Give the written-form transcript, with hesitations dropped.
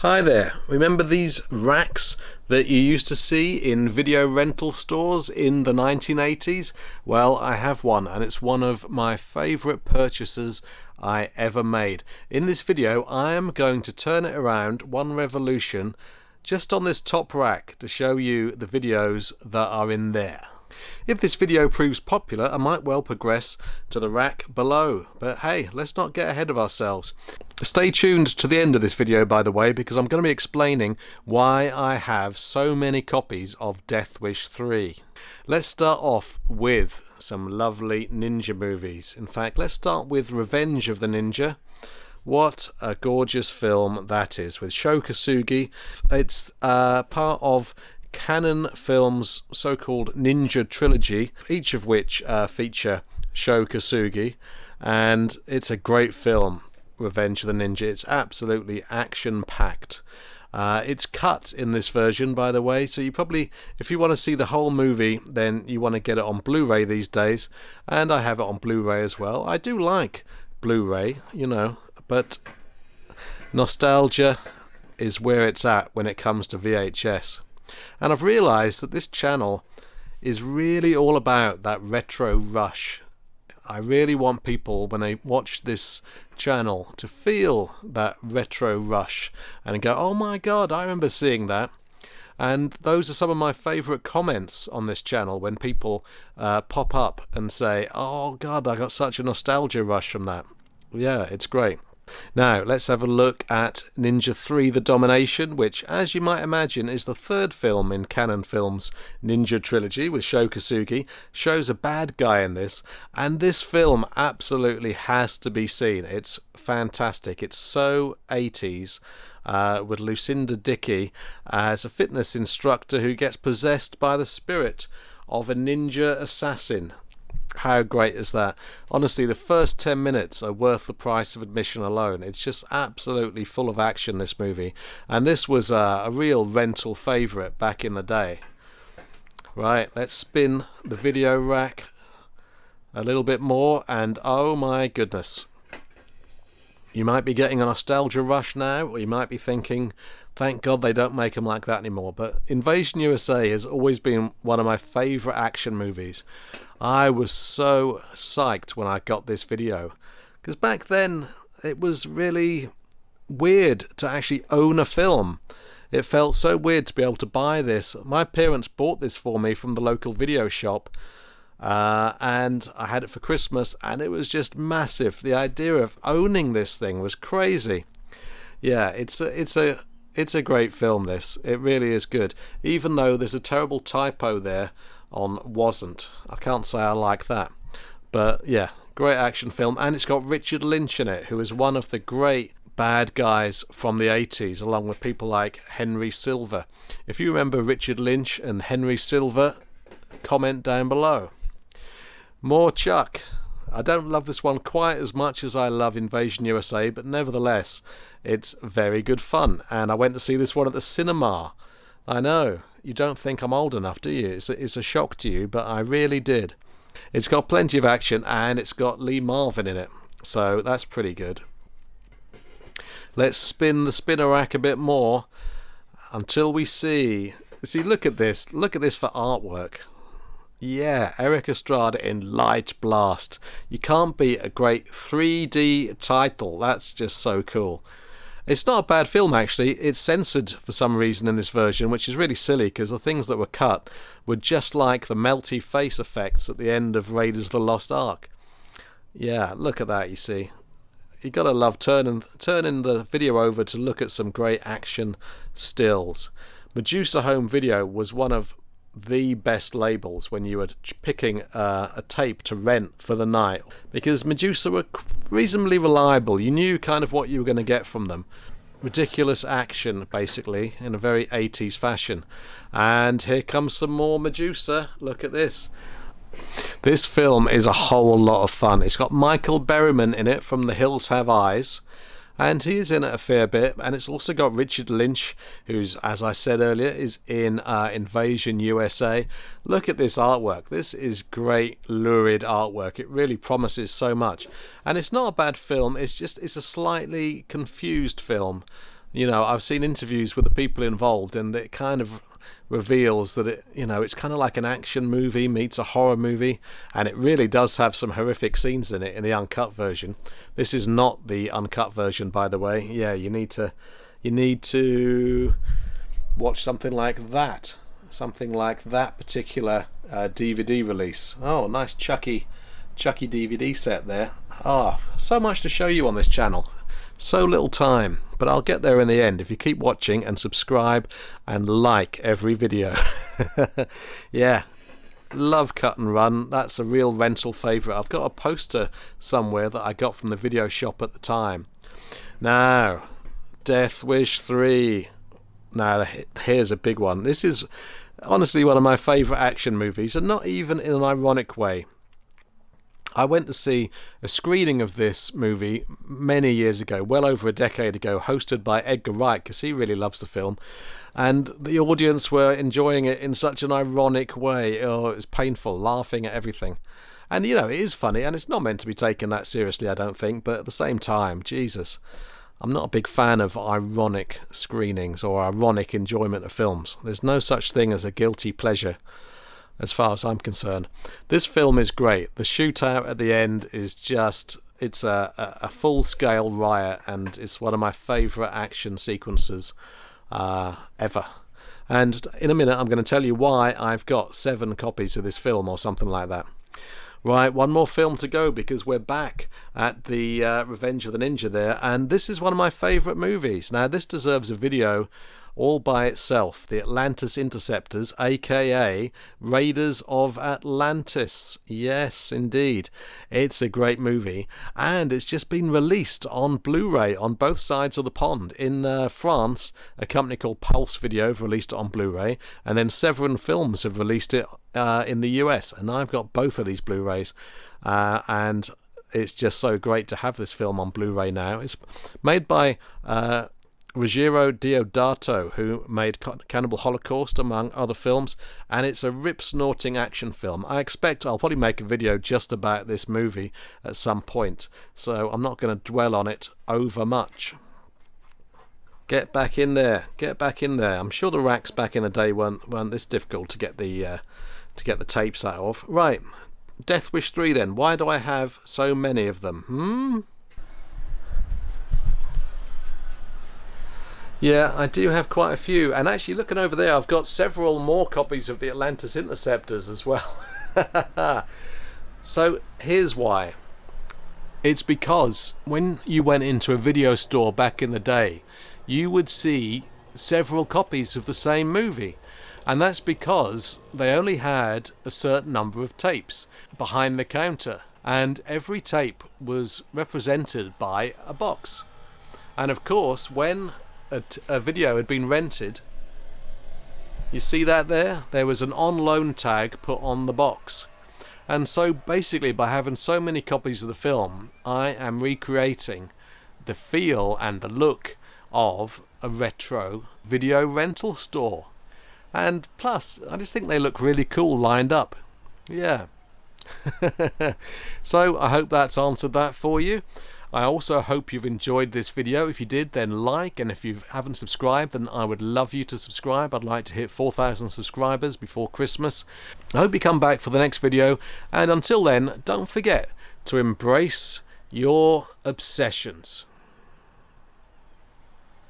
Hi there. Remember these racks that you used to see in video rental stores in the 1980s? Well, I have one, and it's one of my favorite purchases I ever made. In this video, I am going to turn it around one revolution just on this top rack to show you the videos that are in there. If this video proves popular, I might well progress to the rack below. But hey, let's not get ahead of ourselves. Stay tuned to the end of this video, by the way, because I'm going to be explaining why I have so many copies of Death Wish 3. Let's start off with some lovely ninja movies. In fact, let's start with Revenge of the Ninja. What a gorgeous film that is, with Sho Kosugi. It's part of Cannon Films' so-called Ninja Trilogy, each of which feature Sho Kosugi, and it's a great film, Revenge of the Ninja. It's absolutely action-packed. It's cut in this version, by the way, so you probably, if you want to see the whole movie, then you want to get it on Blu-ray these days, and I have it on Blu-ray as well. I do like Blu-ray, but nostalgia is where it's at when it comes to VHS. And I've realised that this channel is really all about that retro rush. I really want people, when they watch this channel, to feel that retro rush and go, oh my god, I remember seeing that. And those are some of my favourite comments on this channel, when people pop up and say, oh god, I got such a nostalgia rush from that. Yeah, it's great. Now, let's have a look at Ninja 3 The Domination, which, as you might imagine, is the third film in Cannon Films' Ninja Trilogy with Sho Kosugi. Sho's a bad guy in this, and this film absolutely has to be seen. It's fantastic. It's so 80s, with Lucinda Dickey as a fitness instructor who gets possessed by the spirit of a ninja assassin. How great is that? Honestly, the first 10 minutes are worth the price of admission alone. It's just absolutely full of action, this movie. And this was a real rental favourite back in the day. Right, let's spin the video rack a little bit more, and oh my goodness. You might be getting a nostalgia rush now, or you might be thinking, thank God they don't make them like that anymore. But Invasion USA has always been one of my favourite action movies. I was so psyched when I got this video, because back then it was really weird to actually own a film. It felt so weird to be able to buy this. My parents bought this for me from the local video shop, and I had it for Christmas, and it was just massive. The idea of owning this thing was crazy. Yeah, it's a great film, this. It really is good, even though there's a terrible typo there on wasn't. I can't say I like that. But yeah, great action film, and it's got Richard Lynch in it, who is one of the great bad guys from the 80s, along with people like Henry Silver. If you remember Richard Lynch and Henry Silver, comment down below. More Chuck. I don't love this one quite as much as I love Invasion USA, but nevertheless, it's very good fun. And I went to see this one at the cinema. I know, you don't think I'm old enough, do you? It's a shock to you, but I really did. It's got plenty of action, and it's got Lee Marvin in it, so that's pretty good. Let's spin the spinner rack a bit more until we see, look at this for artwork. Yeah, Erik Estrada in Light Blast. You can't beat a great 3D title. That's just so cool. It's not a bad film, actually. It's censored for some reason in this version, which is really silly, because the things that were cut were just like the melty face effects at the end of Raiders of the Lost Ark. Yeah, look at that, you see. You gotta love turning the video over to look at some great action stills. Medusa Home Video was one of the best labels when you were picking a tape to rent for the night, because Medusa were reasonably reliable. You knew kind of what you were going to get from them. Ridiculous action, basically, in a very 80s fashion. And here comes some more Medusa. Look at this. This film is a whole lot of fun. It's got Michael Berryman in it from The Hills Have Eyes, and he is in it a fair bit. And it's also got Richard Lynch, who's, as I said earlier, is in Invasion USA. Look at this artwork. This is great, lurid artwork. It really promises so much. And it's not a bad film. It's a slightly confused film. You know, I've seen interviews with the people involved, and it kind of reveals that it's kind of like an action movie meets a horror movie, and it really does have some horrific scenes in it in the uncut version. This is not the uncut version, by the way. Yeah, you need to watch something like that particular DVD release. Oh, nice Chucky DVD set there. So much to show you on this channel, so little time, but I'll get there in the end if you keep watching and subscribe and like every video. Yeah, love Cut and Run. That's a real rental favourite. I've got a poster somewhere that I got from the video shop at the time. Now, Death Wish 3. Now, here's a big one. This is honestly one of my favourite action movies, and not even in an ironic way. I went to see a screening of this movie many years ago, well over a decade ago, hosted by Edgar Wright, because he really loves the film, and the audience were enjoying it in such an ironic way. Oh, it was painful, laughing at everything. And, you know, it is funny, and it's not meant to be taken that seriously, I don't think, but at the same time, Jesus, I'm not a big fan of ironic screenings or ironic enjoyment of films. There's no such thing as a guilty pleasure, as far as I'm concerned. This film is great. The shootout at the end is just, it's a full-scale riot, and it's one of my favourite action sequences ever. And in a minute I'm going to tell you why I've got 7 copies of this film or something like that. Right, one more film to go, because we're back at the Revenge of the Ninja there, and this is one of my favourite movies. Now, this deserves a video all by itself. The Atlantis Interceptors, aka Raiders of Atlantis. Yes, indeed. It's a great movie, and it's just been released on Blu-ray on both sides of the pond. In France, a company called Pulse Video have released it on Blu-ray, and then Severin Films have released it in the US, and I've got both of these Blu-rays, and it's just so great to have this film on Blu-ray now. It's made by Ruggiero Deodato, who made Cannibal Holocaust, among other films, and it's a rip-snorting action film. I expect I'll probably make a video just about this movie at some point, so I'm not going to dwell on it over much. Get back in there. Get back in there. I'm sure the racks back in the day weren't this difficult to get the tapes out of. Right, Death Wish 3 then. Why do I have so many of them? Yeah, I do have quite a few, and actually looking over there I've got several more copies of the Atlantis Interceptors as well. So here's why. It's because when you went into a video store back in the day, you would see several copies of the same movie, and that's because they only had a certain number of tapes behind the counter, and every tape was represented by a box. And of course, when a video had been rented, you see that there was an on loan tag put on the box. And so basically, by having so many copies of the film, I am recreating the feel and the look of a retro video rental store. And plus, I just think they look really cool lined up. Yeah. So I hope that's answered that for you. I also hope you've enjoyed this video. If you did, then like, and if you haven't subscribed, then I would love you to subscribe. I'd like to hit 4,000 subscribers before Christmas. I hope you come back for the next video, and until then, don't forget to embrace your obsessions.